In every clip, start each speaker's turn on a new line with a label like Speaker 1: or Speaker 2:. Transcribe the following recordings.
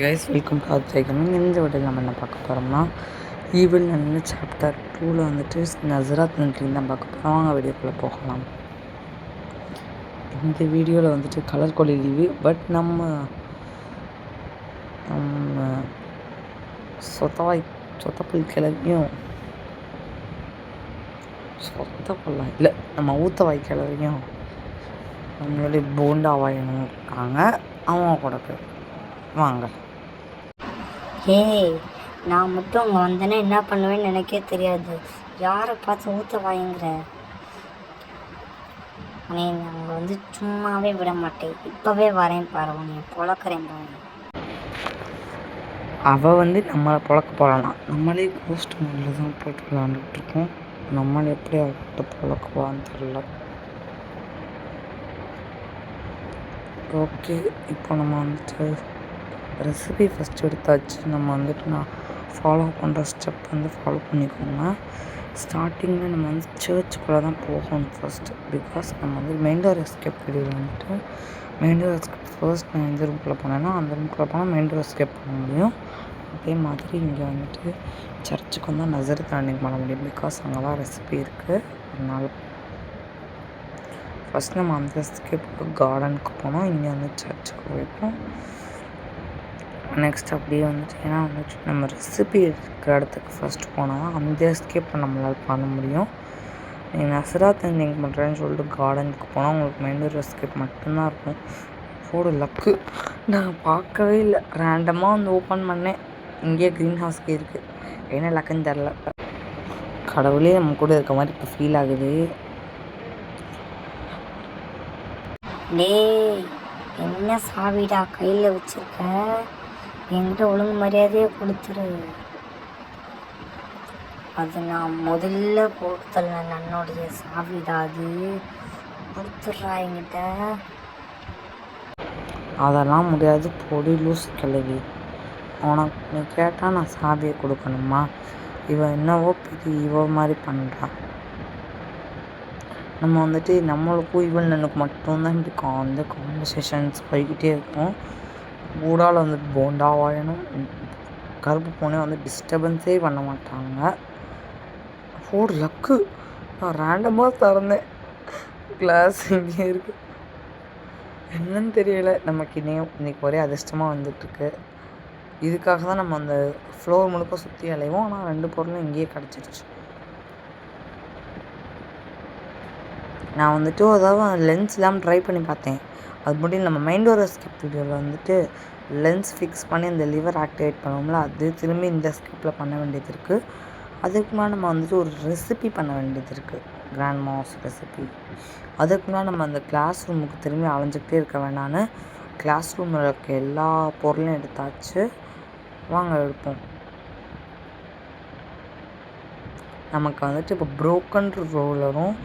Speaker 1: Guys, welcome to ஆத்ரேகமிங். இந்த வீடியோவில் நம்ம என்ன பார்க்க போகிறோம்னா, ஈவில் நல்ல சாப்டர் 2ல் வந்துட்டு நசராத் நன்றின்னு தான் பார்க்க போகிறோம். வாங்க வீடியோக்குள்ளே போகலாம். இந்த வீடியோவில் வந்துட்டு கலர் கொலி லீவு. பட் நம்ம சொத்தப்பல் கிளவியும் சொத்தப்பல்லாம் இல்லை, நம்ம ஊத்தவாய் கிளவியும் நம்மளுடைய போண்டாவாயனும் இருக்காங்க. அவங்க கூட போய் வாங்க.
Speaker 2: ஏய், நான் மட்டும் அங்கே வந்தேன்னா என்ன பண்ணுவேன்னு எனக்கே தெரியாது. யாரை பார்த்து ஊற்ற வாங்குற? உன்னை அங்கே வந்து சும்மாவே விட மாட்டேன். இப்போவே வரேன் பாரு, உன்னை பொழக்கிறேன் பாரு.
Speaker 1: அவள் வந்து நம்மளை பொழக்க போகலாம். நம்மளே கோஸ்ட் மோடில் தான் போட்டு விளாண்டுட்ருக்கோம். நம்மளை எப்படி அவர்கிட்ட பொழக்குவான்னு தெரில. ஓகே, இப்போ நம்ம வந்துட்டு ரெசிபி ஃபஸ்ட்டு எடுத்தாச்சு. நம்ம வந்துட்டு நான் ஃபாலோ பண்ணுற ஸ்டெப் வந்து ஃபாலோ பண்ணிக்கோங்க. ஸ்டார்டிங்கில் நம்ம வந்து சர்ச்சுக்குள்ளே தான் போகணும் ஃபஸ்ட்டு. பிகாஸ் நம்ம வந்து மெயின் டோர் எஸ்கேப் வீடியோவில் வந்துட்டு மெயின் டோர் எஸ்கேப் ஃபர்ஸ்ட் நான் எந்த ரூம்குள்ளே போனேன்னா அந்த ரூம்குள்ளே போனால் மெயின் டோர் எஸ்கேப் பண்ண முடியும். அதே மாதிரி இங்கே வந்துட்டு சர்ச்சுக்கு வந்தால் நசரத் ரன்னிங் பண்ண முடியும். பிகாஸ் அங்கே தான் ரெசிபி இருக்குது. அதனால் ஃபஸ்ட் நம்ம அந்த எஸ்கேப்புக்கு கார்டனுக்கு போனோம். இங்கே வந்து சர்ச்சுக்கு போயிருக்கோம். நெக்ஸ்ட் அப்படியே வந்துட்டு ஏன்னா வந்துட்டு நம்ம ரெசிபி இருக்கிற இடத்துக்கு ஃபஸ்ட்டு போனால் தான் அந்த எஸ்கேப்பை நம்மளால் பண்ண முடியும். நீங்கள் நசராத் எண்டிங் பண்ணுறேன்னு சொல்லிட்டு கார்டனுக்கு போனால் உங்களுக்கு மெயின் டோர் எஸ்கேப் மட்டும்தான் இருக்கும். ஃபோடு லக்கு, நான் பார்க்கவே இல்லை. ரேண்டமாக வந்து ஓப்பன் பண்ணேன். இங்கேயே க்ரீன் ஹவுஸ்க்கு இருக்குது. என்ன லக்குன்னு தெரில. கடவுளே நம்ம கூட இருக்க மாதிரி இப்போ ஃபீல் ஆகுது.
Speaker 2: டேய், என்ன சாவிடா கையில் வச்சுருக்க? என்கிட்ட ஒழுங்கு மரியாதையை கொடுத்துரு. அது நான் முதல்ல கொடுத்தல நன்னுடைய சாவிடா, அது கொடுத்துட்றா என்கிட்ட.
Speaker 1: அதெல்லாம் முடியாது, பொடி லூஸ் கிளவி. உனக்கு நீ கேட்டால் நான் சாவியை கொடுக்கணுமா? இவன் என்னவோ பெரிய இவ மாதிரி பண்ணுறான். நம்ம வந்துட்டு நம்மளுக்கும் இவன் எனக்கு மட்டும்தான் இப்படி அந்த கான்வர்சேஷன்ஸ் போய்கிட்டே இருக்கும். கூடால் வந்துட்டு போண்டா வாழணும், கருப்பு பூனே வந்து டிஸ்டர்பன்ஸே பண்ண மாட்டாங்க. ஃபோர் லக்கு, நான் ரேண்டமாக திறந்தேன். கிளாஸ் இங்கே இருக்குது. என்னன்னு தெரியலை. நமக்கு இன்னைக்கு ஒரே அதிர்ஷ்டமாக வந்துட்டுருக்கு. இதுக்காக தான் நம்ம அந்த ஃப்ளோர் முழுக்க சுற்றி அலைவோம். ஆனால் 2 பொருளும் இங்கேயே கிடச்சிருச்சு. நான் வந்துட்டு அதாவது லென்ஸ் இல்லாமல் ட்ரை பண்ணி பார்த்தேன். அது மட்டும் நம்ம மைண்ட் டோர் எஸ்கேப் வீடியோவில் வந்துட்டு லென்ஸ் ஃபிக்ஸ் பண்ணி அந்த லிவர் ஆக்டிவேட் பண்ணுவோம்ல, அது திரும்பி இந்த ஸ்கிப்பில் பண்ண வேண்டியது இருக்குது. அதுக்கு முன்னாடி நம்ம வந்துட்டு ஒரு ரெசிபி பண்ண வேண்டியது இருக்குது, கிராண்ட் மாஸ் ரெசிபி. அதுக்கு முன்னாடி நம்ம அந்த கிளாஸ் ரூமுக்கு திரும்பி அலைஞ்சிக்கிட்டே இருக்க வேணான்னு கிளாஸ் ரூமில் இருக்க எல்லா பொருளையும் எடுத்தாச்சு. வாங்க எடுப்போம். நமக்கு வந்துட்டு இப்போ ப்ரோக்கன் ரோலரும்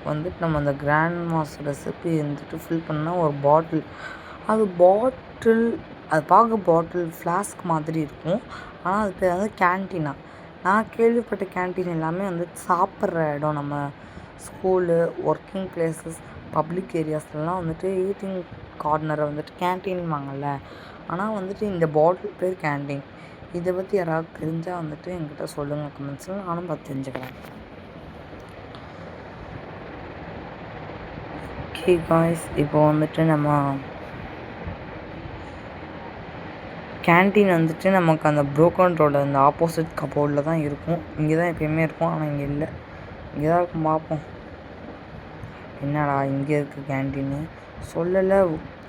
Speaker 1: வந்துட்டு நம்ம அந்த கிராண்ட் மாஸ் ரெசிபி வந்துட்டு ஃபில் பண்ணால் ஒரு பாட்டில், அது பார்க்க பாட்டில் ஃப்ளாஸ்க் மாதிரி இருக்கும். ஆனால் அது பேர் வந்து கேன்டீனா. நான் கேள்விப்பட்ட கேன்டீன் எல்லாமே வந்து சாப்பிட்ற இடம், நம்ம ஸ்கூலு, ஒர்க்கிங் பிளேசஸ், பப்ளிக் ஏரியாஸ்லாம் வந்துட்டு ஈட்டிங் கார்னரை வந்துட்டு கேன்டீன் வாங்கல. ஆனால் வந்துட்டு இந்த பாட்டில் பேர் கேன்டீன். இதை பற்றி யாராவது தெரிஞ்சால் வந்துட்டு என்கிட்ட சொல்லுங்கள் கமெண்ட்ஸில், நானும் பார்த்து தெரிஞ்சுக்கிறேன். ஓகே காய்ஸ், இப்போ வந்துட்டு நம்ம கேன்டீன் வந்துட்டு நமக்கு அந்த ப்ரோக்கன் ரோட அந்த ஆப்போசிட் கபோர்டில் தான் இருக்கும். இங்கே தான் எப்பயுமே இருக்கும், ஆனால் இங்கே இல்லை. இங்கே தான் இருக்கும். பார்ப்போம். என்னடா இங்கே இருக்குது கேன்டீன்னு சொல்லலை.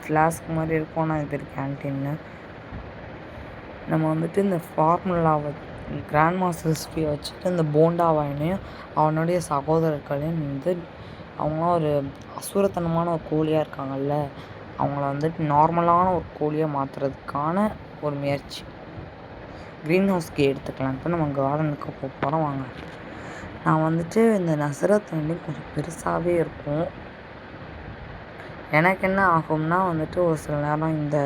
Speaker 1: ஃப்ளாஸ்க் மாதிரி இருக்கும், ஆனால் இது பேர் கேன்டீன்னு. நம்ம வந்துட்டு இந்த ஃபார்முலாவை கிராண்ட் மாஸ்டர் ரெசிபியை வச்சுட்டு இந்த போண்டாவாயனையும் அவனுடைய சகோதரர்களையும் வந்து அவங்களாம் ஒரு அசுரத்தனமான ஒரு கோழியாக இருக்காங்கல்ல, அவங்கள வந்துட்டு நார்மலான ஒரு கோழியாக மாற்றுறதுக்கான ஒரு முயற்சி. க்ரீன் ஹவுஸ்க்கு எடுத்துக்கலாம். இப்போ நம்ம கார்டனுக்கு போகிறோம். வாங்க. நான் வந்துட்டு இந்த நசரத் வந்து கொஞ்சம் பெருசாகவே இருக்கும். எனக்கு என்ன ஆகும்னா வந்துட்டு ஒரு சில நேரம் இந்த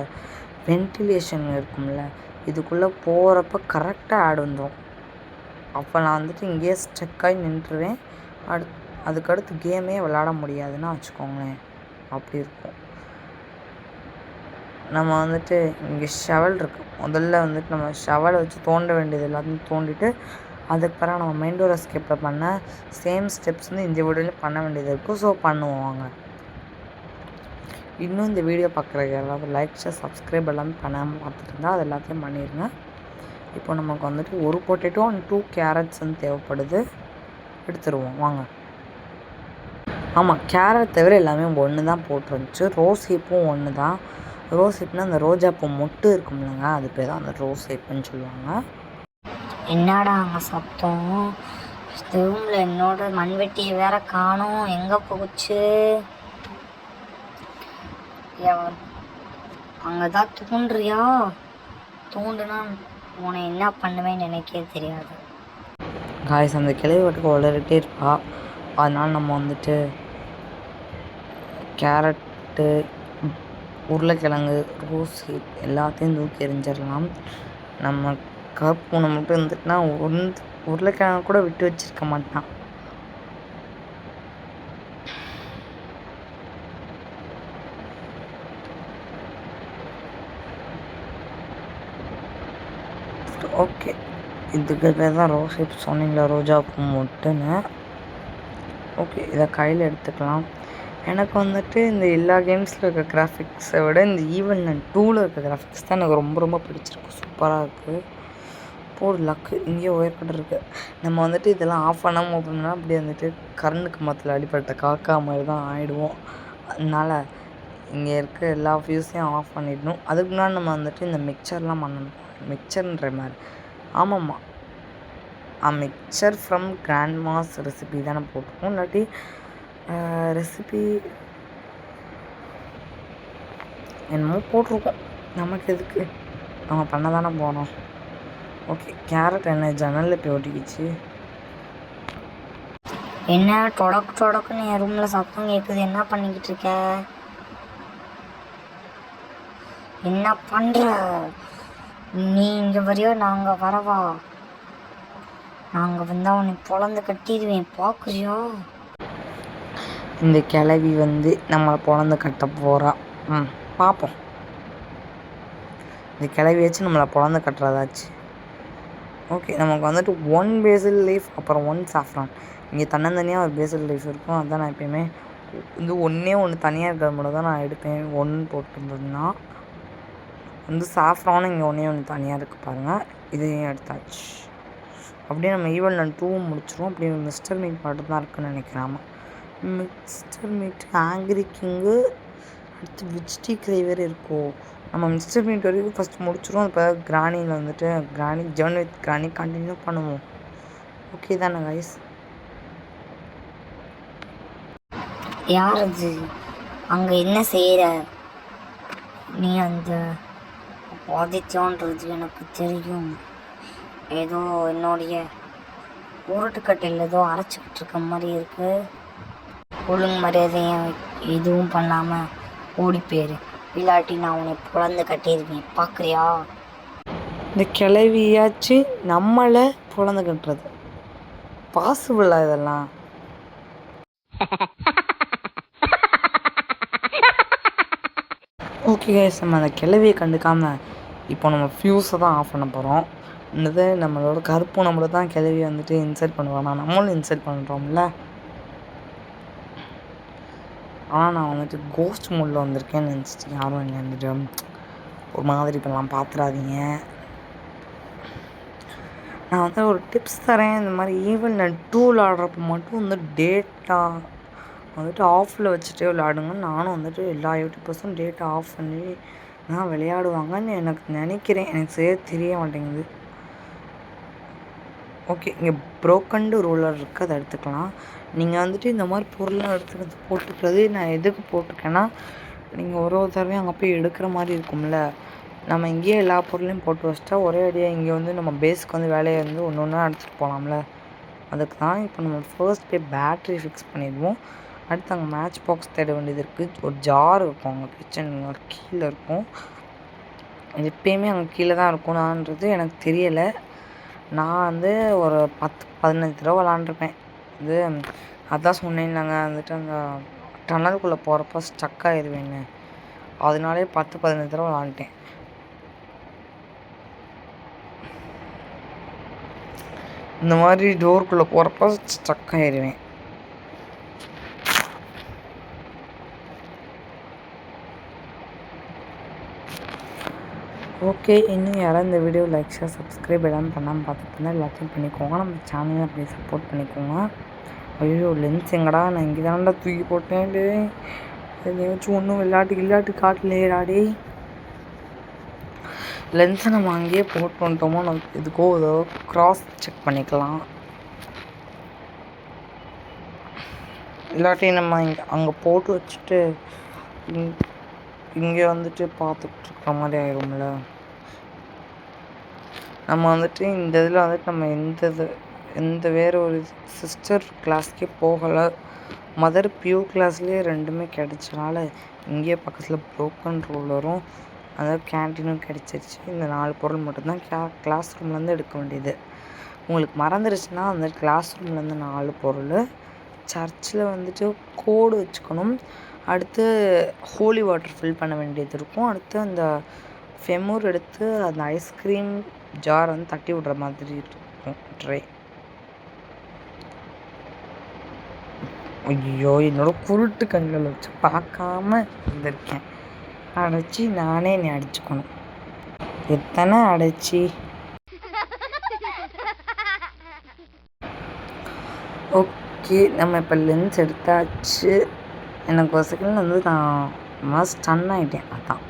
Speaker 1: வென்டிலேஷன் இருக்கும்ல, இதுக்குள்ளே போகிறப்ப கரெக்டாக ஆட் வந்துடும். அப்போ நான் வந்துட்டு இங்கேயே ஸ்ட்ரக்காகி நின்றுவேன். அதுக்கடுத்து கேமே விளாட முடியாதுன்னு வச்சுக்கோங்களேன். அப்படி இருக்கும். நம்ம வந்துட்டு இங்கே ஷவல் இருக்குது. முதல்ல வந்துட்டு நம்ம ஷவலை வச்சு தோண்ட வேண்டியது எல்லாத்தையும் தோண்டிட்டு அதுக்கு பிறகு நம்ம மெயின் டோர் எஸ்கேப்பில் பண்ண சேம் ஸ்டெப்ஸ் வந்து இந்த வீடியோலையும் பண்ண வேண்டியது இருக்கும். ஸோ பண்ணுவோம் வாங்க. இன்னும் இந்த வீடியோ பார்க்குற யாராவது லைக் ஷேர் சப்ஸ்கிரைப் எல்லாமே பண்ணாமல் பார்த்துட்டு இருந்தால் அது எல்லாத்தையும் பண்ணிடுங்க. இப்போ நமக்கு வந்துட்டு ஒரு பொட்டேட்டோ அண்ட் 2 கேரட்ஸ் வந்து தேவைப்படுது. எடுத்துருவோம் வாங்க. ஆமாம், கேரட் தவிர எல்லாமே ஒன்று தான் போட்டுருந்துச்சு. ரோஸ் ஹிப்பும் ஒன்று தான். ரோஸ் ஹிப்னால் அந்த ரோஜா பூ மொட்டு இருக்கும் இல்லைங்க, அது பேர் தான் அந்த ரோஸ் ஹிப்புன்னு சொல்லுவாங்க.
Speaker 2: என்னடா அங்கே சத்தம்? ரூமில் என்னோட மண்வெட்டியை வேற காணோம். எங்கே போச்சு? அங்கே தான் தூண்டுறியா? தூண்டுனா உன்னை என்ன பண்ணுவேன்னு எனக்கே தெரியாது.
Speaker 1: காய்ஸ், அந்த கிளவி வட்டுக்கு வளர்கிட்டே இருப்பா. அதனால் நம்ம வந்துட்டு கேரட்டு, உருளைக்கிழங்கு, ரோஸ் ஹிப் எல்லாத்தையும் தூக்கி எறிஞ்சிடலாம். நம்ம கருப்பூனை மட்டும் இருந்துட்டுனா உருளைக்கிழங்கு கூட விட்டு வச்சிருக்க மாட்டான். ஓகே, இதுக்கு பேர் தான் ரோஸ் ஹிப் சொன்னீங்களா, ரோஜா பூ மொட்டுன்னு. ஓகே, இதை கையில் எடுத்துக்கலாம். எனக்கு வந்துட்டு இந்த எல்லா கேம்ஸில் இருக்க கிராஃபிக்ஸை விட இந்த ஈவன் 2ல் இருக்க கிராஃபிக்ஸ் தான் எனக்கு ரொம்ப ரொம்ப பிடிச்சிருக்கு. சூப்பராக இருக்குது. போடு லக்கு, இங்கேயே ஒயர்கட் இருக்குது. நம்ம வந்துட்டு இதெல்லாம் ஆஃப் பண்ணாமல் ஓப்பன்னா அப்படியே வந்துட்டு கரண்ட் கம்பத்தில் அடிப்பட்ட காக்கா மாதிரி தான் ஆகிடுவோம். அதனால் இங்கே இருக்க எல்லா ஃபியூஸையும் ஆஃப் பண்ணிடணும். அதுக்கு முன்னாடி நம்ம வந்துட்டு இந்த மிக்சர்லாம் பண்ணணும். மிக்சர்ன்ற மாதிரி ஆமாம்மா, மிக்சர் ஃப்ரம் கிராண்ட்மாஸ் ரெசிபி தானே போட்டுருக்கோம். இல்லாட்டி ரெசிபி என்னமோ போட்டிருக்கோம். நமக்கு எதுக்கு, நம்ம பண்ண தானே போகிறோம். ஓகே, கேரட் என்ன ஜன்னலில் போய் ஒட்டிக்கிச்சு.
Speaker 2: என்ன தொடக்குன்னு என் ரூமில் சத்தம் கேட்குது. என்ன பண்ணிக்கிட்டு இருக்க? என்ன பண்ணுற நீ? இங்கே வரையோ நாங்கள் வரவா? நாங்கள் வந்தால் உன்னை பொழந்து கட்டிடுவேன், பார்க்குறியோ?
Speaker 1: இந்த கிளவி வந்து நம்மளை பொழந்து கட்ட போகிறா. பார்ப்போம். இந்த கிளவி வச்சு நம்மளை பொழந்து கட்டுறதாச்சு. ஓகே, நமக்கு வந்துட்டு 1 பேசில் லீஃப் அப்புறம் 1 சாஃப்ரான். இங்கே தன்னந்தனியாக ஒரு பேசில் லீஃப் இருக்கும். அதுதான் நான் எப்பயுமே வந்து ஒன்று தனியாக இருக்கிறது மட்டும் தான் நான் எடுப்பேன். 1 போட்டுருந்ததுன்னா வந்து சாஃப்ரானும் இங்கே ஒன்று தனியாக இருக்குது பாருங்கள். இதையும் எடுத்தாச்சு. அப்படியே நம்ம ஈவன் 2 முடிச்சிடுவோம். அப்படியே மிஸ்டர் மீட் மட்டும் தான் இருக்குதுன்னு நினைக்கிறேன். மிஸ்டர் மீட், ஆங்கிரி கிங்கு, அடுத்து விச்டி கிரேவர் இருக்கும். நம்ம மிஸ்டர் மீட் வரைக்கும் ஃபஸ்ட்டு முடிச்சிடுவோம். இப்போ கிராணியில் வந்துட்டு கிராணி ஜர்னி வித் கிராணி கண்டினியூ பண்ணுவோம். ஓகே தானே கைஸ்?
Speaker 2: யார் அது? அங்கே என்ன செய்கிற நீ? அந்த ஆதித்யான்றது எனக்கு தெரியும். ஏதோ என்னுடைய உருட்டுக்கட்டையில் ஏதோ அரைச்சிக்கிட்டு இருக்க மாதிரி இருக்குது. ஒழுங்கு மரியாதையும் எதுவும் பண்ணாமல் ஓடிப்பேரு, இல்லாட்டி நான் உன்னை பொழந்து கட்டிடுவேன், பார்க்குறியா?
Speaker 1: இந்த கிளவியாச்சு நம்மளை பொழந்து கட்டுறது பாசிபிளா இதெல்லாம்? ஓகே கைஸ், நம்ம அந்த கிளவியை கண்டுக்காமல் இப்போ நம்ம ஃபியூஸை தான் ஆஃப் பண்ண போகிறோம். என்னது, நம்மளோட கருப்பு நம்மளை தான் கிளவியை வந்துட்டு இன்சர்ட் பண்ணுவாங்க. நம்மளும் இன்சர்ட் பண்ணுறோம்ல. ஆனால் நான் வந்துட்டு கோஸ்ட் மோடில் வந்திருக்கேன்னு நினச்சிட்டு யாரும் என்ன வந்துட்டு ஒரு மாதிரி இப்போலாம் பார்த்துறாதீங்க. நான் வந்து ஒரு டிப்ஸ் தரேன். இந்த மாதிரி ஈவன் 2 விளாடுறப்ப மட்டும் வந்து டேட்டா வந்துட்டு ஆஃபில் வச்சுட்டே விளையாடுங்க. நானும் வந்துட்டு எல்லா யூடியூபர்ஸும் டேட்டா ஆஃப் பண்ணி தான் விளையாடுவாங்கன்னு எனக்கு நினைக்கிறேன். எனக்கு சரியா தெரிய மாட்டேங்குது. ஓகே, இங்கே ப்ரோக்கண்டு ரூலர் இருக்குது, அதை எடுத்துக்கலாம். நீங்கள் வந்துட்டு இந்த மாதிரி பொருள்லாம் எடுத்துக்கிறது போட்டுக்கிறது நான் எதுக்கு போட்டிருக்கேன்னா, நீங்கள் ஒரு தடவையும் அங்கே போய் எடுக்கிற மாதிரி இருக்கும்ல. நம்ம இங்கேயே எல்லா பொருளையும் போட்டு வச்சிட்டா ஒரே அடியாக இங்கே வந்து நம்ம பேஸுக்கு வந்து வேலையை வந்து ஒன்று ஒன்றா எடுத்துகிட்டு போகலாம்ல. அதுக்கு தான் இப்போ நம்ம ஃபர்ஸ்ட் போய் பேட்ரி ஃபிக்ஸ் பண்ணிடுவோம். அடுத்து அங்கே மேட்ச் பாக்ஸ் தேட வேண்டியது இருக்குது. ஒரு ஜார் இருக்கும் அங்கே கிச்சன் கீழே இருக்கும். எப்பயுமே அங்கே கீழே தான் இருக்கும்னான்றது எனக்கு தெரியலை. நான் வந்து ஒரு 10-15 தடவை விளாண்டுருப்பேன். இது அதான் சொன்னேன், நாங்கள் வந்துட்டு அந்த டனலுக்குள்ளே போகிறப்ப ஸ்டக் ஆயிடுவேன்னு. அதனாலே 10-15 தடவை விளாண்டுட்டேன். இந்த மாதிரி டோருக்குள்ளே போகிறப்ப ஸ்ட்ரக் ஆயிடுவேன். ஓகே, இன்னும் யாராவது இந்த வீடியோ லைக் ஷேர் சப்ஸ்கிரைப் எல்லாம் பண்ணாமல் பார்த்துட்டு இருந்தால் எல்லாத்தையும் பண்ணிக்கோங்க. நம்ம சேனலை அப்படியே சப்போர்ட் பண்ணிக்கோங்க. ஐயோ, லென்ஸ் எங்கடா? நான் இங்கே தானடா தூக்கி போட்டேன். டே வச்சு ஒன்றும் விளையாட்டு காட்டலையேடாடே. லென்ஸை நம்ம அங்கேயே போட்டு வந்துட்டோமோ, நம்ம எதுக்கோ ஏதோ க்ராஸ் செக் பண்ணிக்கலாம். இல்லாட்டி நம்ம அங்கே போட்டு வச்சுட்டு இங்கே வந்துட்டு பார்த்துட்ருக்குற மாதிரி ஆயிரும்ல. நம்ம வந்துட்டு இந்த இதில் வந்துட்டு நம்ம எந்த வேறு ஒரு சிஸ்டர் கிளாஸ்க்கே போகலை. மதர் பியூ கிளாஸ்லேயே ரெண்டுமே கிடச்சனால இங்கேயே பக்கத்தில் ப்ரோக்கன் ரூலரும் அதாவது கேன்டீனும் கிடச்சிருச்சு. இந்த 4 பொருள் மட்டும்தான் கிளாஸ் ரூம்லேருந்து எடுக்க வேண்டியது. உங்களுக்கு மறந்துடுச்சுன்னா அந்த கிளாஸ் ரூம்லேருந்து 4 பொருள். சர்ச்சில் வந்துட்டு கோடு வச்சுக்கணும். அடுத்து ஹோலி வாட்டர் ஃபில் பண்ண வேண்டியது இருக்கும். அடுத்து அந்த ஃபெமூர் எடுத்து அந்த ஐஸ்கிரீம் ஜார் வந்து தட்டி விட்ற மாதிரி இருக்கும் ட்ரை. ஐயோ, என்னோட குருட்டு கண்களை வச்சு பார்க்காம இருந்திருக்கேன். அடைச்சி நானே என்னை அடிச்சுக்கணும். எத்தனை அடைச்சி. ஓகே, நம்ம இப்போ லென்ஸ் எடுத்தாச்சு. எனக்கு ஒரு செகண்ட் வந்து நான் ஸ்டன் ஆகிட்டேன். அதான்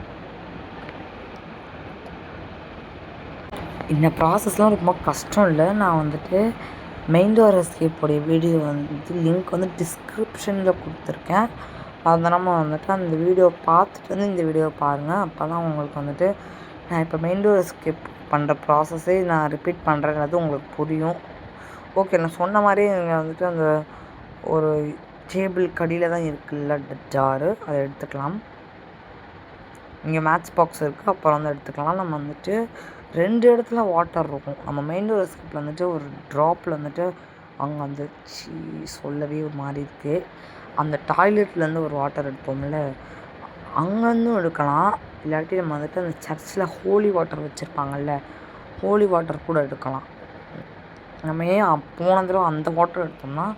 Speaker 1: இந்த ப்ராசஸ்லாம் ரொம்ப கஷ்டம் இல்லை. நான் வந்துட்டு மெயின் டோர் எஸ்கேப்போடைய வீடியோ வந்து லிங்க் வந்து டிஸ்கிரிப்ஷனில் கொடுத்துருக்கேன். அதனால் வந்துட்டு அந்த வீடியோ பார்த்துட்டு வந்து இந்த வீடியோ பாருங்கள். அப்போ தான் உங்களுக்கு வந்துட்டு நான் இப்போ மெயின் டோர் எஸ்கேப் பண்ணுற ப்ராசஸே நான் ரிப்பீட் பண்ணுறேன்றது உங்களுக்கு புரியும். ஓகே, நான் சொன்ன மாதிரியே இங்கே வந்துட்டு அந்த ஒரு டேபிள் கடியில் தான் இருக்குல்ல ஜாரு, அதை எடுத்துக்கலாம். இங்கே மேட்ச் பாக்ஸ் இருக்குது, அப்புறம் வந்து எடுத்துக்கலாம். நம்ம வந்துட்டு 2 இடத்துல வாட்டர் இருக்கும். நம்ம மெயின் டோர் எஸ்கேப்பில் வந்துட்டு ஒரு ட்ராப்பில் வந்துட்டு அங்கே வந்து சொல்லவே ஒரு மாதிரி இருக்குது. அந்த டாய்லெட்லேருந்து ஒரு வாட்டர் எடுப்போம்ல, அங்கேருந்தும் எடுக்கலாம். இல்லாட்டி நம்ம வந்துட்டு அந்த சர்ச்சில் ஹோலி வாட்டர் வச்சுருப்பாங்கல்ல, ஹோலி வாட்டர் கூட எடுக்கலாம். நம்ம ஏன் போன தடவை அந்த வாட்டர் எடுத்தோம்னா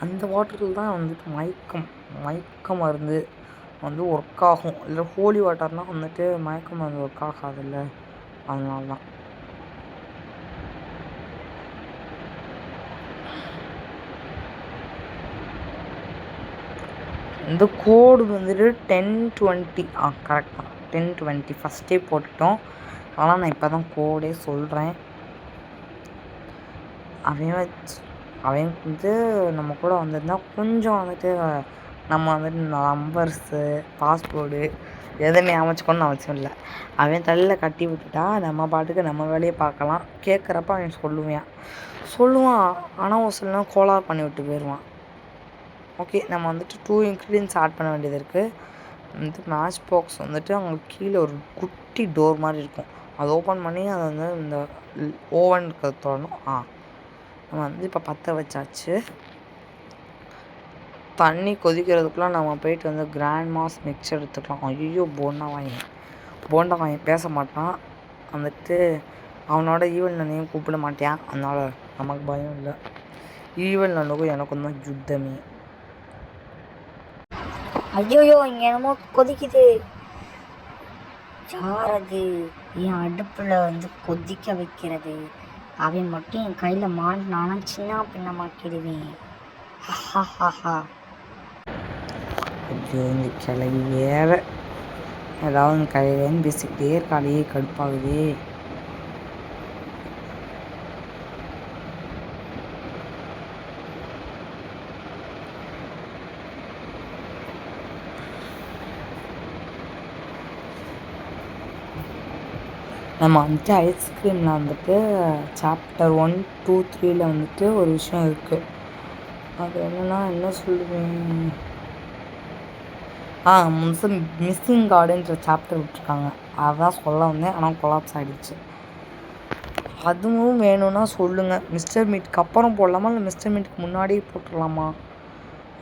Speaker 1: அந்த வாட்டரில் தான் வந்துட்டு மயக்க மருந்து வந்து ஒர்க் ஆகும். இல்லை ஹோலி வாட்டர்னால் வந்துட்டு மயக்க மருந்து ஒர்க் ஆகாதில்ல, அதனால தான். இந்த கோடு வந்துட்டு 1020 கரெக்ட் தான், 1020 ஃபஸ்ட்டே போட்டுட்டோம். ஆனால் நான் இப்போ தான் கோடே சொல்கிறேன். அவன் வந்து நம்ம கூட வந்திருந்தால் கொஞ்சம் வந்துட்டு நம்ம வந்துட்டு நம்பர்ஸு பாஸ்வேர்டு எதுவுமே அமைச்சுக்கணும்னு அவசியம் இல்லை. அவன் தலையில் கட்டி விட்டுட்டா நம்ம பாட்டுக்கு நம்ம வேலையை பார்க்கலாம். கேட்குறப்ப அவன் சொல்லுவான், ஆனால் ஒரு சில நேரம் கோளாறு பண்ணி விட்டு போயிடுவான். ஓகே, நம்ம வந்துட்டு 2 இன்க்ரீடியன்ஸ் ஆட் பண்ண வேண்டியது இருக்குது. வந்து மேட்ச் பாக்ஸ் வந்துட்டு அங்கே கீழே ஒரு குட்டி டோர் மாதிரி இருக்கும். அதை ஓப்பன் பண்ணி அதை வந்து இந்த ஓவனுக்கு தொடணும். நம்ம வந்து இப்போ பற்ற வச்சாச்சு. தண்ணி கொதிக்கிறதுக்குள்ளே நம்ம போயிட்டு வந்து கிராண்ட் மாஸ் மிக்சர் எடுத்துக்கலாம். ஐயோ, போண்டா வாங்கி பேச மாட்டான். வந்துட்டு அவனோட ஈவல் நன்னையும் கூப்பிட மாட்டேன். அதனால் நமக்கு பயம் இல்லை. ஈவல் நன்னுக்கும் எனக்கும் தான் யுத்தமே.
Speaker 2: ஐயோயோ, இங்கே என்னமோ கொதிக்குது. யார் அது என் அடுப்பில் வந்து கொதிக்க வைக்கிறது? அவன் மட்டும் என் கையில் மாட்டினானா சின்ன பின்னமாக்கிடுவேன்.
Speaker 1: ஐயோ, இந்த கிளவி வேற ஏதாவது கையிலேன்னு பேசிக்கிட்டே இருக்காளே, கடுப்பாகுது. நம்ம வந்துட்டு ஐஸ்கிரீமில் வந்துட்டு சாப்டர் 1, 2, 3 வந்துட்டு ஒரு விஷயம் இருக்குது. அது என்னென்னா என்ன சொல்லுவேன், மிஸ்ஸிங் கார்டுன்ற சாப்டர் விட்டுருக்காங்க. அதான் சொல்ல வந்தேன், ஆனால் கொலாப்ஸ் ஆகிடுச்சு. அதுவும் வேணும்னா சொல்லுங்கள். மிஸ்டர் மீட்டுக்கு அப்புறம் போடலாமா இல்லை மிஸ்டர் மீட்டுக்கு முன்னாடியே போட்டுடலாமா?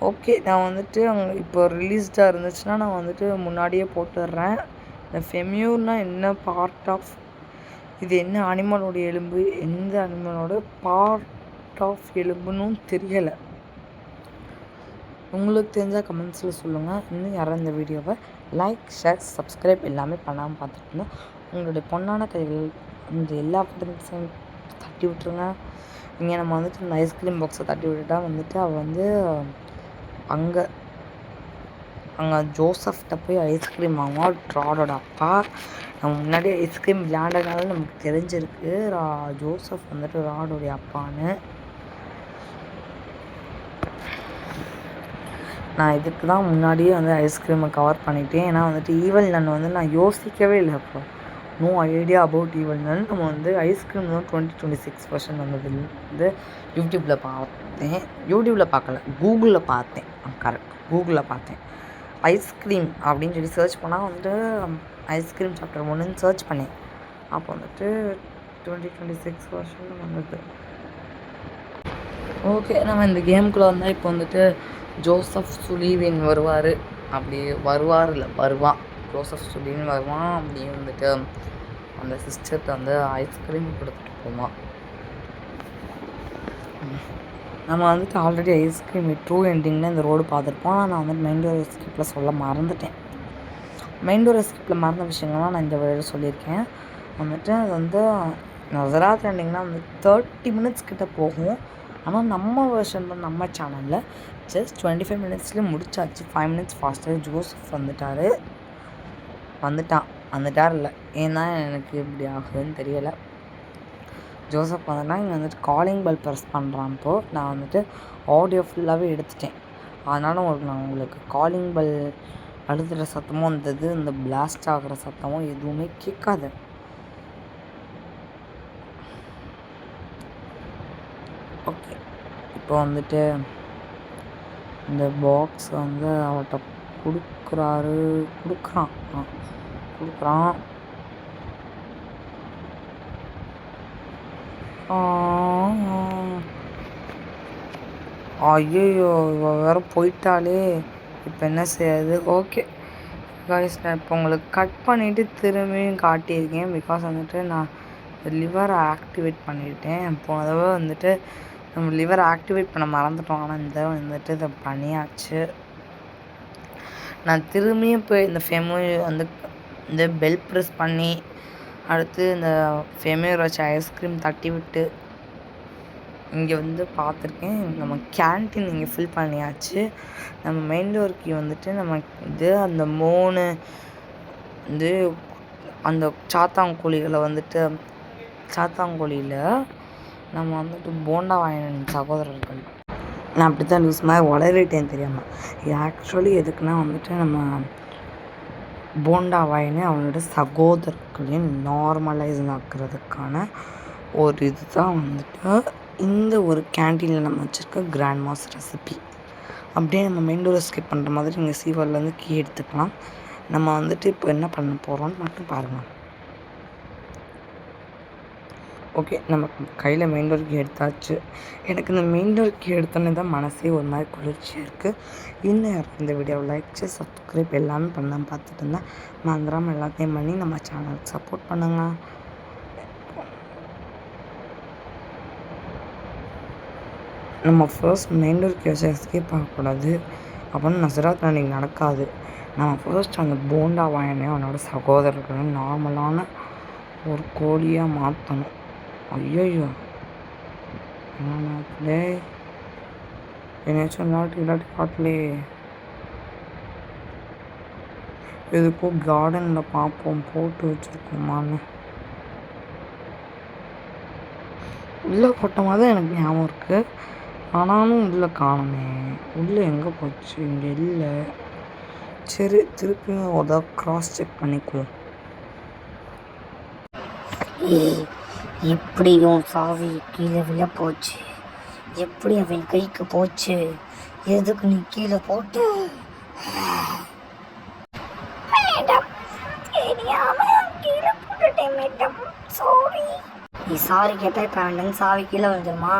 Speaker 1: ஓகே, நான் வந்துட்டு அங்கே இப்போ ரிலீஸ்டாக இருந்துச்சுன்னா நான் வந்துட்டு முன்னாடியே போட்டுடுறேன். இந்த ஃபெமியூர்னா என்ன பார்ட் ஆஃப், இது என்ன அனிமலோட எலும்பு, எந்த அனிமலோட பார்ட் ஆஃப் எலும்புன்னு தெரியலை. உங்களுக்கு தெரிஞ்சால் கமெண்ட்ஸில் சொல்லுங்கள். இன்னும் யாரும் இந்த வீடியோவை லைக், ஷேர், சப்ஸ்கிரைப் எல்லாமே பண்ணாமல் பார்த்துட்டு இருந்தால் உங்களுடைய பொண்ணான கைகள் இந்த எல்லா பட்டன்ஸையும் தட்டி விட்டுருங்க. இங்கே நம்ம வந்துட்டு இந்த ஐஸ்கிரீம் பாக்ஸை தட்டி விட்டுட்டா வந்துட்டு அவள் வந்து அங்கே ஜோசப்கிட்ட போய் ஐஸ்கிரீம் வாங்குவோம். ராடோட அப்பா நம்ம முன்னாடி ஐஸ்கிரீம் விளையாண்டனால நமக்கு தெரிஞ்சிருக்கு ஜோசப் வந்துட்டு ராடோடைய அப்பான்னு. நான் இதுக்கு தான் முன்னாடியே வந்து ஐஸ்கிரீமை கவர் பண்ணிட்டேன். ஏன்னா வந்துட்டு ஈவல் நன் வந்து நான் யோசிக்கவே இல்லை. அப்போ நோ ஐடியா அபவுட் ஈவல் நன். நம்ம வந்து ஐஸ்கிரீம் தான் 2026 வெர்ஷன் வந்து யூடியூப்பில் பார்த்தேன். யூடியூப்பில் பார்க்கல, கூகுளில் பார்த்தேன். கரெக்ட், கூகுளில் பார்த்தேன். ஐஸ்கிரீம் அப்படின்னு சொல்லி சர்ச் பண்ணால் வந்துட்டு ஐஸ்கிரீம் சாப்டர் 1ன்னு சர்ச் பண்ணேன். அப்போ வந்துட்டு 2026 வெர்ஷன் வந்தது. ஓகே, நம்ம இந்த கேமுக்குள்ளே வந்தால் இப்போ வந்துட்டு ஜோசப் சுலீவின் வருவார். அப்படி வருவான். ஜோசப் சுலீவின் வருவான். அப்படி வந்துட்டு அந்த சிஸ்டர்கிட்ட வந்து ஐஸ்கிரீம் கொடுத்துட்டு போவான். நம்ம வந்துட்டு ஆல்ரெடி ஐஸ்கிரீம் ட்ரூ எண்டிங்கில் இந்த ரோடு பார்த்துருப்போம். ஆனால் நான் வந்துட்டு மெயின் டோர் எஸ்கேப்பில் சொல்ல மறந்துட்டேன். மெயின் டோர் எஸ்கேப்பில் மறந்த விஷயங்கள்லாம் நான் இந்த வழியில் சொல்லியிருக்கேன். வந்துட்டு அது வந்து நசராத் எண்டிங்னால் வந்து 30 மினிட்ஸ் கிட்டே போகும். ஆனால் நம்ம வெர்ஷன் நம்ம சேனலில் ஜஸ்ட் 25 மினிட்ஸ்லேயே முடிச்சாச்சு. 5 மினிட்ஸ் ஃபாஸ்ட்டாக ஜோசப் வந்துட்டார் இல்லை, ஏன்னா எனக்கு இப்படி ஆகுதுன்னு தெரியலை. ஜோசப் வந்துட்டா இங்கே வந்துட்டு காலிங் பெல் ப்ரெஸ் பண்ணுறான்ப்போ நான் வந்துட்டு ஆடியோ ஃபுல்லாகவே எடுத்துட்டேன். அதனால் நான் உங்களுக்கு காலிங் பெல் அழுத்துகிற சத்தமும் வந்தது, இந்த பிளாஸ்ட் ஆகிற சத்தமும் எதுவுமே கேட்காது. ஓகே, இப்போ வந்துட்டு இந்த பாக்ஸ் வந்து அவர்கிட்ட கொடுக்குறான். ஐயோ, வேறு போயிட்டாலே இப்போ என்ன செய்யாது. ஓகே காய்ஸ், நான் இப்போ உங்களுக்கு கட் பண்ணிவிட்டு திரும்பியும் காட்டியிருக்கேன். பிகாஸ் வந்துட்டு நான் லிவரை ஆக்டிவேட் பண்ணிவிட்டேன். இப்போ தடவை வந்துட்டு நம்ம லிவரை ஆக்டிவேட் பண்ண மறந்துட்டோம். ஆனால் இந்த தடவை வந்துட்டு இதை பண்ணியாச்சு. நான் திரும்பியும் போய் இந்த வந்து இந்த பெல் ப்ரெஸ் பண்ணி அடுத்து இந்த ஃபெமியூர் வச்சு ஐஸ்கிரீம் தட்டி விட்டு இங்கே வந்து பார்த்துருக்கேன். நம்ம கேன்டீன் இங்கே ஃபில் பண்ணியாச்சு. நம்ம மெயின் டோருக்கு வந்துட்டு நம்ம இது அந்த 3 வந்து அந்த சாத்தாங்குழியில் நம்ம வந்துட்டு போண்டா வாங்கின சகோதரர்கள். நான் அப்படி தான் நியூஸ் மாதிரி வளரிட்டேன் தெரியாமல். இது ஆக்சுவலி எதுக்குன்னா வந்துட்டு நம்ம போண்டா வாயின்னு அவனோட சகோதரர்களையும் நார்மலைஸ் ஆக்குறதுக்கான ஒரு இது தான் வந்துட்டு இந்த ஒரு கேன்டீனில் நம்ம வச்சுருக்க கிராண்ட் மாஸ் ரெசிபி. அப்படியே நம்ம மெயின் டோரை ஸ்கிப் பண்ணுற மாதிரி இங்கே சீவர்லேருந்து கீ எடுத்துக்கலாம். நம்ம வந்துட்டு இப்போ என்ன பண்ண போகிறோம்னு மட்டும் பாருங்கள். ஓகே, நம்ம கையில் மெயின் டோர் கீ எடுத்தாச்சு. எனக்கு இந்த மெயின் டோர் கீ எடுத்தோன்னே தான் மனசே ஒரு மாதிரி குளிர்ச்சியாக இருக்குது. இன்னும் இந்த வீடியோவை லைக், சப்ஸ்கிரைப் எல்லாமே பண்ணாமல் பார்த்துட்டு இருந்தேன். மறந்துடாமல் எல்லாத்தையும் பண்ணி நம்ம சேனலுக்கு சப்போர்ட் பண்ணுங்க. நம்ம ஃபர்ஸ்ட் மெயின் டோர் கீ வச்சு எஸ்கேப் ஆகக்கூடாது அப்படின்னு நசராத் அன்றைக்கி நடக்காது. நம்ம ஃபர்ஸ்ட் அந்த போண்டா வாயினே அவனோட சகோதரர்களை நார்மலான ஒரு கோழியாக மாற்றணும். ஐயோ, என்னே என்னச்சும் இல்லாட்டி காட்டலே. எதுக்கும் கார்டனில் பார்ப்போம் போட்டு வச்சுருக்கோமான்னு. உள்ளே போட்ட மாதிரி தான் எனக்கு ஞாபகம் இருக்குது. ஆனாலும் உள்ளே காணுமே. உள்ளே எங்கே போச்சு? இங்கே இல்லை. சரி, திருப்பியும் ஒரு கிராஸ் செக் பண்ணிக்குவோம்.
Speaker 2: எப்படியும் சாவி கீழே விழ போச்சு. எப்படி அவன் கைக்கு போச்சு? எதுக்கு நீ கீழே போட்டு? மேடம், தெரியாம கீழே போட்டுட்டேன் மேடம், சாரி. நீ சாரி கேட்டால் இப்போ அவன் சாவி கீழே வந்துடுமா?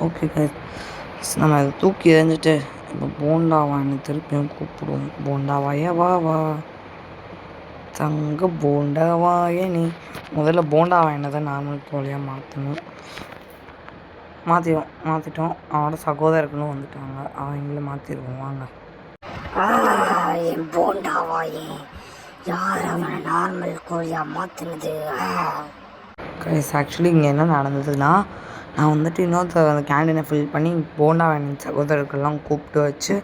Speaker 1: ஓகே கைஸ், நம்ம அதை தூக்கி எறிஞ்சிட்டு இப்போ போண்டாவான்னு திருப்பியும் கூப்பிடுவோம். போண்டாவாய வா வா தங்க போண்டாவாய நீ. முதல்ல போண்டாவாயனை தான் நார்மல் கோழியாக மாற்றணும். மாற்றிட்டோம். அவனோட சகோதரர்களும் வந்துட்டாங்க. அவங்கள மாற்றிடுவோம் வாங்க.
Speaker 2: என் போண்டாவாயே, யார் அவனை நார்மல் கோழியாக மாற்றினது?
Speaker 1: கைஸ் ஆக்சுவலி இங்கே என்ன நடந்ததுன்னா, நான் வந்துட்டு இன்னொருத்தர் அந்த கேண்டீனை ஃபில் பண்ணி போண்டாவாயன் சகோதரர்கள்லாம் கூப்பிட்டு வச்சு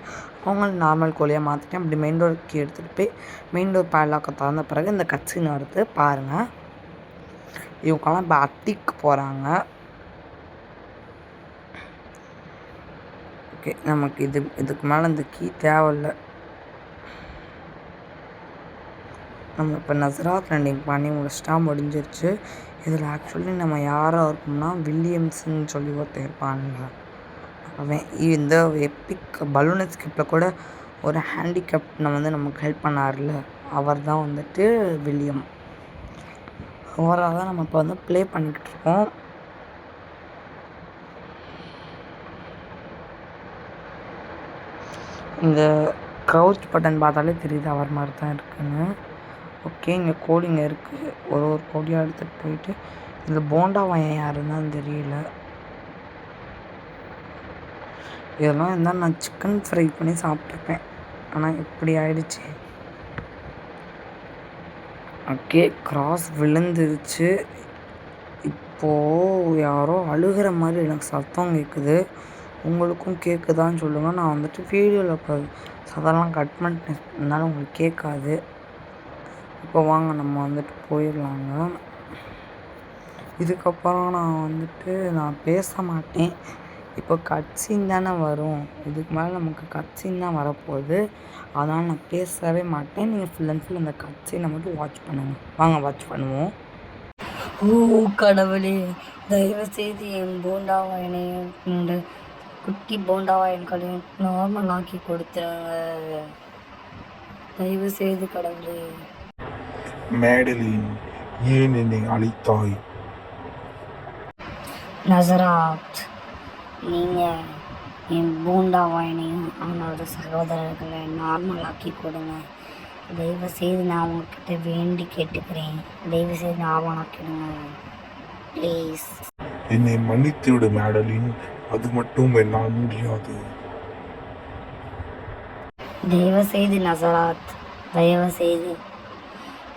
Speaker 1: அவங்கள நார்மல் கோழியாக மாற்றிட்டேன். அப்படி மெயின் டோருக்கு எடுத்துகிட்டு போய் மெயின் டோர் பேட்லாக்கை திறந்த பிறகு இந்த கட்சின்னு வருது பாருங்கள். இவங்கெல்லாம் இப்போ அட்டிக்கு போகிறாங்க. ஓகே, நமக்கு இதுக்கு மேலே இந்த கீ தேவையில்லை. நம்ம இப்போ நசராத் ரன்னிங் பண்ணி முடிச்சிட்டா முடிஞ்சிருச்சு. இதில் ஆக்சுவலி நம்ம யாராக இருக்கோம்னா வில்லியம்ஸ்ன்னு சொல்லி ஒருத்தர் இருப்பாங்க. அவன் இந்த எப்பிக் பலூன் எஸ்கேப்பில் கூட ஒரு ஹேண்டிகேப்னை வந்து நமக்கு ஹெல்ப் பண்ணார்ல, அவர் தான் வந்துட்டு வில்லியம். அவராக தான் நம்ம இப்போ வந்து ப்ளே பண்ணிக்கிட்டு இருக்கோம். இந்த க்ரௌச் பட்டன் பார்த்தாலே தெரியுது அவர் மாதிரி தான் இருக்குன்னு. ஓகே, இங்கே கோழிங்க இருக்குது. ஒரு கோழியாக எடுத்துகிட்டு போயிட்டு இந்த போண்டாவாயன் யாருன்னு தெரியல. இதெல்லாம் இருந்தால் நான் சிக்கன் ஃப்ரை பண்ணி சாப்பிட்ருப்பேன். ஆனால் இப்படி ஆயிடுச்சு. ஓகே, கிராஸ் விழுந்துருச்சு. இப்போது யாரோ அழுகிற மாதிரி எனக்கு சத்தம் கேட்குது. உங்களுக்கும் கேட்குதான்னு சொல்லுங்கள். நான் வந்துட்டு வீடியோவில் அதெல்லாம் கட் பண்ணிட்டேன், அதனால உங்களுக்கு கேட்காது. இப்போ வாங்க நம்ம வந்துட்டு போயிடலாங்க. இதுக்கப்புறம் நான் பேச மாட்டேன். இப்போ கட்சீன் தானே வரும். இதுக்கு மேலே நமக்கு கட்சீன் தான் வரப்போகுது. அதனால் நான் பேசவே மாட்டேன். நீங்கள் ஃபுல் அண்ட் ஃபுல் அந்த கட்சீனை மட்டும் வாட்ச் பண்ணுங்கள். வாங்க வாட்ச் பண்ணுவோம்.
Speaker 2: ஓ கடவுளே, தயவு செய்து என் போண்டாவாயனையும் என்னோட குட்டி போண்டாவாயன்களையும் நார்மல் ஆக்கி கொடுத்துருங்க. தயவு செய்து கடவுளே.
Speaker 3: மேடலின், ஏன் என்னை அழைத்தாய்?
Speaker 2: நசராத், நீங்கள் என் போண்டாவாயனையும் அவனோட சகோதரர்களை நார்மல் ஆக்கி கொடுங்க. தயவு செய்து நான் உங்ககிட்ட வேண்டி கேட்டுக்கிறேன். தயவு செய்து நார்மல் ஆக்கிடுங்க ப்ளீஸ்.
Speaker 3: என்னை மன்னித்து விடு மேடலின், அது மட்டும் என்னால் முடியாது.
Speaker 2: தயவு செய்து நசராத், தயவு செய்து.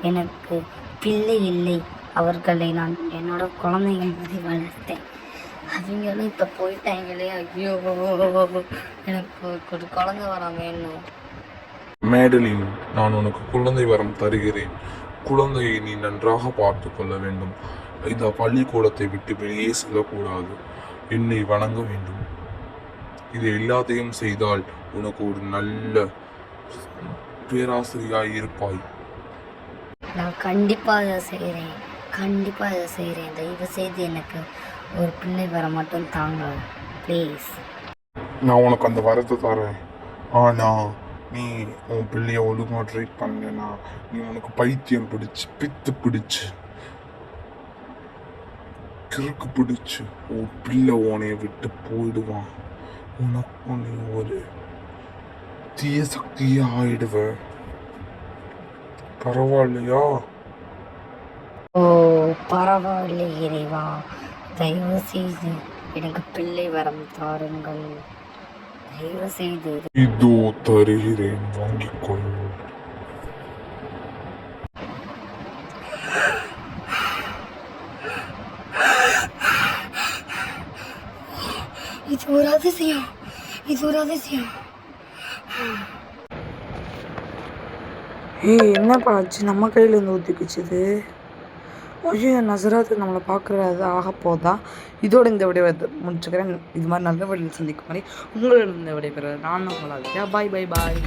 Speaker 2: எனக்கு பிள்ளை இல்லை. அவர்களை நான் என்னோட குழந்தைங்க மாதிரி வளர்த்தேன். அவங்களும் இப்போ போயிட்டாங்களே. ஐயோ, எனக்கு ஒரு குழந்தை வரம் வேணும்.
Speaker 3: மேடலின், நான் உனக்கு குழந்தை வரம் தருகிறேன். குழந்தையை நீ நன்றாக பார்த்து கொள்ள வேண்டும். இந்த பள்ளிக்கூடத்தை விட்டு வெளியே செல்லக்கூடாது. என்னை வணங்க வேண்டும். இது எல்லாத்தையும் செய்தால் உனக்கு ஒரு நல்ல பேராசிரியாய் இருப்பாய்.
Speaker 2: நான் கண்டிப்பாக இதை செய்கிறேன். கண்டிப்பாக இதை செய்கிறேன். தயவு செய்து எனக்கு ஒரு பிள்ளை வர மட்டும் தாங்க ப்ளீஸ்.
Speaker 3: நான் உனக்கு அந்த வரத்தை தரேன். ஆனால் நீ உன் பிள்ளைய ஒழுங்காக ட்ரீட் பண்ணலனா நீ உனக்கு பைத்தியம் பிடிச்சி, பித்து பிடிச்சி, கிறுக்கு பிடிச்சி உன் பிள்ளை உனைய விட்டு போயிடுவான். உனக்கு நீ ஒரு தீய சக்தியே ஆயிடுவ. பரவாயில்லையா?
Speaker 2: ஓ பரவாயில்லை இறைவா, தயவு செய்து எனக்கு பிள்ளை வரம் தாருங்கள். தயவு செய்து.
Speaker 3: இதோ தருகிறேன், வாங்கிக்கொள்.
Speaker 2: இது ஒரு அதிசயம், இது ஒரு அதிசயம்.
Speaker 1: ஏய், என்னப்பா ஆச்சு? நம்ம கையிலேருந்து ஊற்றிக்குச்சுது. ஐயோ, நசராத்து நம்மளை பார்க்குறது ஆக போதா? இதோட இந்த விடையை முடிச்சுக்கிறேன். இது மாதிரி நல்ல வழியில் சந்திக்கும் மாதிரி உங்களிடம் இந்த விடைபெற நான் உங்களால். பாய் பாய் பாய்.